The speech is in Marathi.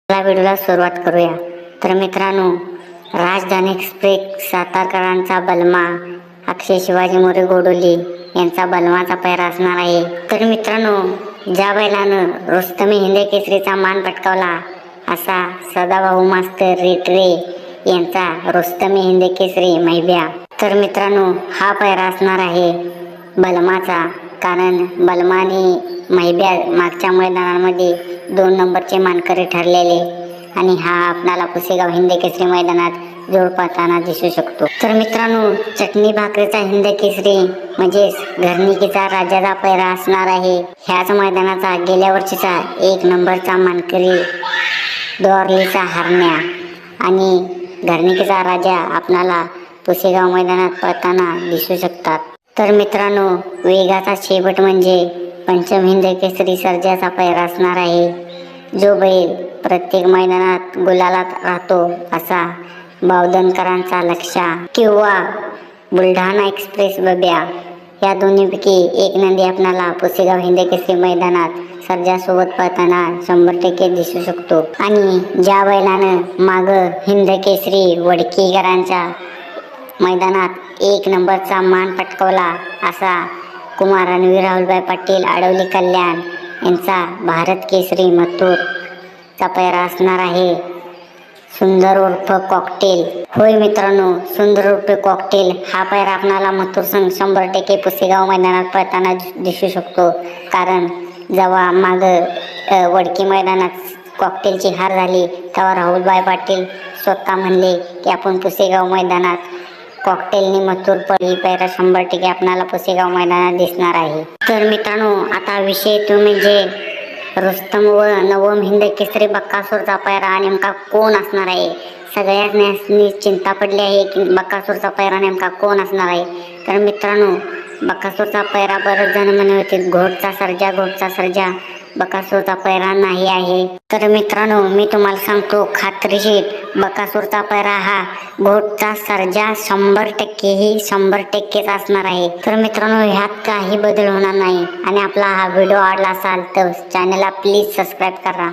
या व्हिडिओला सुरुवात करूया। तर मित्रांनो, राजधानी एक्सप्रेस सातारकरांचा बलमा अक्षय शिवाजी मोरे गोडोली यांचा बलमाचा पैरा असणार आहे। तर मित्रांनो, ज्या बैलानं रुस्तमी हिंद केसरीचा मान पटकावला असा सदाभाऊ मास्तर रेटरे यांचा रुस्तमी हिंद केसरी मैब्या। तर मित्रांनो, हा पैरा असणार आहे बलमाचा, कारण बलमाने मैब्या मागच्या मैदानामध्ये 2 नंबरचे मानकरी ठरलेले आणि हा आपल्याला पुसेगाव हिंद केसरी मैदानात जोड पाहताना दिसू शकतो। तर मित्रांनो, चटणी भाकरीचा हिंद केसरी म्हणजेच घरणिकीचा राजाचा पैरा असणार आहे। ह्याच मैदानाचा गेल्या वर्षीचा 1 नंबरचा मानकरी दोरलीचा हरण्या आणि घरणिकीचा राजा आपल्याला पुसेगाव मैदानात पळताना दिसू शकतात। तर मित्रांनो, वेगाचा शेवट म्हणजे पंचम हिंद केसरी सर्जाचा पैरा असणार आहे। जो बैल प्रत्येक मैदानात गुलालात राहतो असा बावधनकरांचा लक्ष्या किंवा बुलढाणा एक्सप्रेस बब्या, या दोन्हीपैकी एक नंदी आपल्याला पुसेगाव हिंद केसरी मैदानात सर्जासोबत पळताना 100% दिसू शकतो। आणि ज्या बैलानं माग हिंद केसरी वडकीकरांच्या मैदानात 1 नंबरचा मान पटकावला असा कुमार रणवीर राहुलभाई पाटील आडवली कल्याण यांचा भारत केसरी मथुर चा पैरा असणार आहे सुंदर उर्फ कॉकटेल। होय मित्रांनो, सुंदर उर्फ कॉकटेल हा पैरा आपणाला मथुर संघ 100% पुसेगाव मैदानात पळताना दिसू शकतो। कारण जेव्हा माग वडकी मैदानात कॉकटेलची हार झाली तेव्हा राहुलभाई पाटील स्वतः म्हणले की आपण पुसेगाव मैदानात कॉकटेलनी मथुर ही पैरा 100% आपणाला पुसेगाव मैदानात दिसणार आहे। तर मित्रांनो, आता विषय तो म्हणजे रुस्तम व नवम हिंद केसरी बकासूरचा पैरा नेमका कोण असणार आहे। सगळ्यांनी चिंता पडली आहे की बकासूरचा पैरा नेमका कोण असणार आहे। तर मित्रांनो, बकासूरचा पैरा बरेच जण म्हणत होते घोटचा सर्जा बकासूरचा पैरा नाही आहे। तर मित्रांनो, मी तुम्हाला सांगतो खात्रीशीर बकासूरचा पैरा हा घोटचा सर्जा 100% असणार आहे। तर मित्रांनो, ह्यात काही बदल होणार नाही। आणि आपला हा व्हिडिओ आवडला असाल तर चॅनलला प्लीज सबस्क्राईब करा।